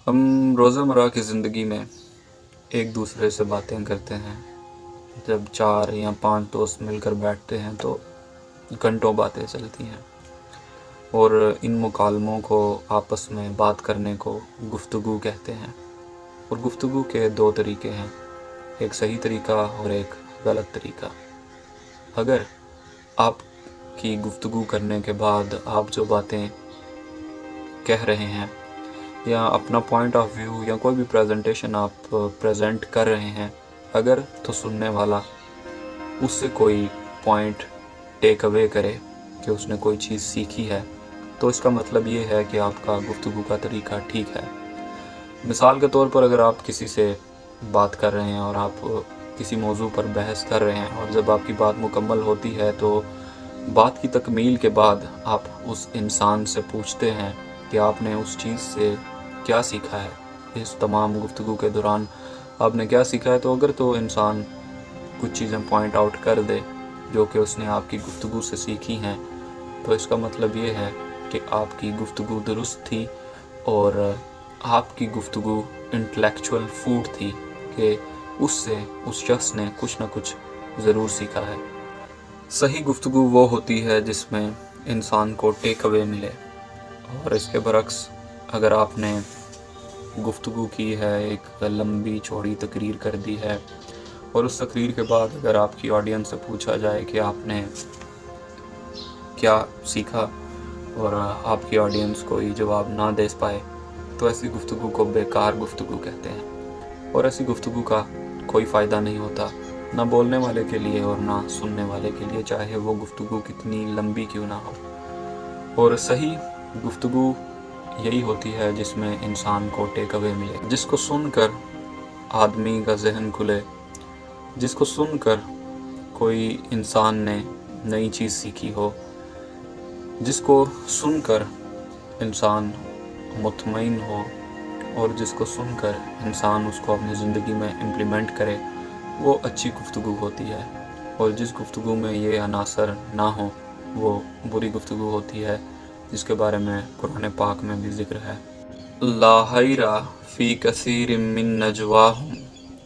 ہم روزمرہ کی زندگی میں ایک دوسرے سے باتیں کرتے ہیں. جب 4 یا 5 دوست مل کر بیٹھتے ہیں تو گھنٹوں باتیں چلتی ہیں، اور ان مکالموں کو آپس میں بات کرنے کو گفتگو کہتے ہیں. اور گفتگو کے 2 طریقے ہیں، ایک صحیح طریقہ اور ایک غلط طریقہ. اگر آپ کی گفتگو کرنے کے بعد آپ جو باتیں کہہ رہے ہیں یا اپنا پوائنٹ آف ویو یا کوئی بھی پریزنٹیشن آپ پریزنٹ کر رہے ہیں، اگر تو سننے والا اس سے کوئی پوائنٹ ٹیک اوے کرے کہ اس نے کوئی چیز سیکھی ہے، تو اس کا مطلب یہ ہے کہ آپ کا گفتگو کا طریقہ ٹھیک ہے. مثال کے طور پر اگر آپ کسی سے بات کر رہے ہیں اور آپ کسی موضوع پر بحث کر رہے ہیں، اور جب آپ کی بات مکمل ہوتی ہے تو بات کی تکمیل کے بعد آپ اس انسان سے پوچھتے ہیں کہ آپ نے اس چیز سے کیا سیکھا ہے، اس تمام گفتگو کے دوران آپ نے کیا سیکھا ہے. تو اگر تو انسان کچھ چیزیں پوائنٹ آؤٹ کر دے جو کہ اس نے آپ کی گفتگو سے سیکھی ہیں، تو اس کا مطلب یہ ہے کہ آپ کی گفتگو درست تھی اور آپ کی گفتگو انٹلیکچول فوڈ تھی کہ اس سے اس شخص نے کچھ نہ کچھ ضرور سیکھا ہے. صحیح گفتگو وہ ہوتی ہے جس میں انسان کو ٹیک اوے ملے، اور اس کے برعکس اگر آپ نے گفتگو کی ہے، ایک لمبی چوڑی تقریر کر دی ہے، اور اس تقریر کے بعد اگر آپ کی آڈینس سے پوچھا جائے کہ آپ نے کیا سیکھا اور آپ کی آڈینس کوئی جواب نہ دے پائے، تو ایسی گفتگو کو بیکار گفتگو کہتے ہیں. اور ایسی گفتگو کا کوئی فائدہ نہیں ہوتا، نہ بولنے والے کے لیے اور نہ سننے والے کے لیے، چاہے وہ گفتگو کتنی لمبی کیوں نہ ہو. اور صحیح گفتگو یہی ہوتی ہے جس میں انسان کو ٹیک اوے ملے، جس کو سن کر آدمی کا ذہن کھلے، جس کو سن کر کوئی انسان نے نئی چیز سیکھی ہو، جس کو سن کر انسان مطمئن ہو، اور جس کو سن کر انسان اس کو اپنی زندگی میں امپلیمنٹ کرے، وہ اچھی گفتگو ہوتی ہے. اور جس گفتگو میں یہ عناصر نہ ہوں وہ بری گفتگو ہوتی ہے، جس کے بارے میں قرآن پاک میں بھی ذکر ہے. لا خیر فی کثیر من نجواہم،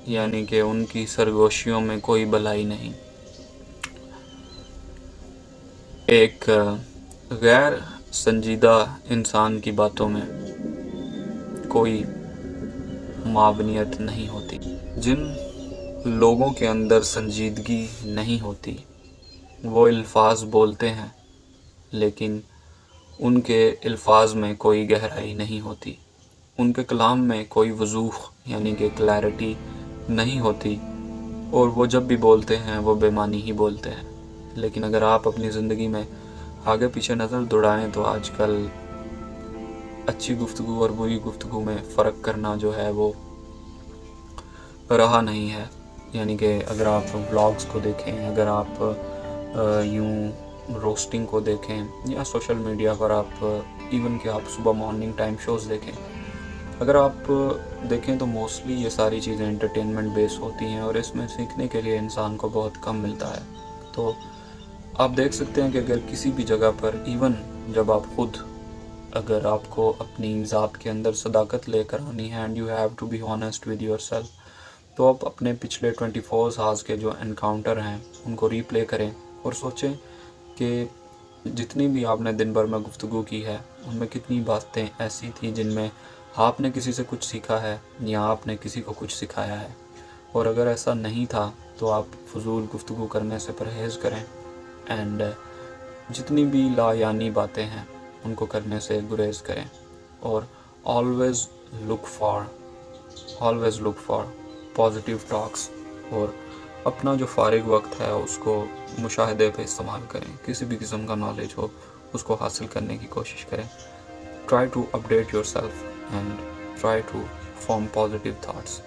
یعنی کہ ان کی سرگوشیوں میں کوئی بھلائی نہیں. ایک غیر سنجیدہ انسان کی باتوں میں کوئی معاونیت نہیں ہوتی. جن لوگوں کے اندر سنجیدگی نہیں ہوتی وہ الفاظ بولتے ہیں، لیکن ان کے الفاظ میں کوئی گہرائی نہیں ہوتی، ان کے کلام میں کوئی وضوح یعنی کہ کلیرٹی نہیں ہوتی، اور وہ جب بھی بولتے ہیں وہ بے معنی ہی بولتے ہیں. لیکن اگر آپ اپنی زندگی میں آگے پیچھے نظر دوڑائیں تو آج کل اچھی گفتگو اور بری گفتگو میں فرق کرنا جو ہے وہ رہا نہیں ہے. یعنی کہ اگر آپ بلاگز کو دیکھیں، اگر آپ یوں روسٹنگ کو دیکھیں، یا سوشل میڈیا پر آپ ایون کہ آپ صبح مارننگ ٹائم شوز دیکھیں، اگر آپ دیکھیں تو موسٹلی یہ ساری چیزیں انٹرٹینمنٹ بیس ہوتی ہیں، اور اس میں سیکھنے کے لیے انسان کو بہت کم ملتا ہے. تو آپ دیکھ سکتے ہیں کہ اگر کسی بھی جگہ پر ایون جب آپ خود اگر آپ کو اپنی ذات کے اندر صداقت لے کر آنی ہے، and you have to be honest with yourself, تو آپ اپنے پچھلے 24 آورز کے جو انکاؤنٹر ہیں ان کو ری پلے کریں اور سوچیں کہ جتنی بھی آپ نے دن بھر میں گفتگو کی ہے ان میں کتنی باتیں ایسی تھیں جن میں آپ نے کسی سے کچھ سیکھا ہے یا آپ نے کسی کو کچھ سکھایا ہے. اور اگر ایسا نہیں تھا تو آپ فضول گفتگو کرنے سے پرہیز کریں، اینڈ جتنی بھی لا یعنی باتیں ہیں ان کو کرنے سے گریز کریں. اور آلویز لک فار پازیٹیو ٹاکس، اور اپنا جو فارغ وقت ہے اس کو مشاہدے پہ استعمال کریں. کسی بھی قسم کا نالج ہو اس کو حاصل کرنے کی کوشش کریں. Try to update yourself and try to form positive thoughts.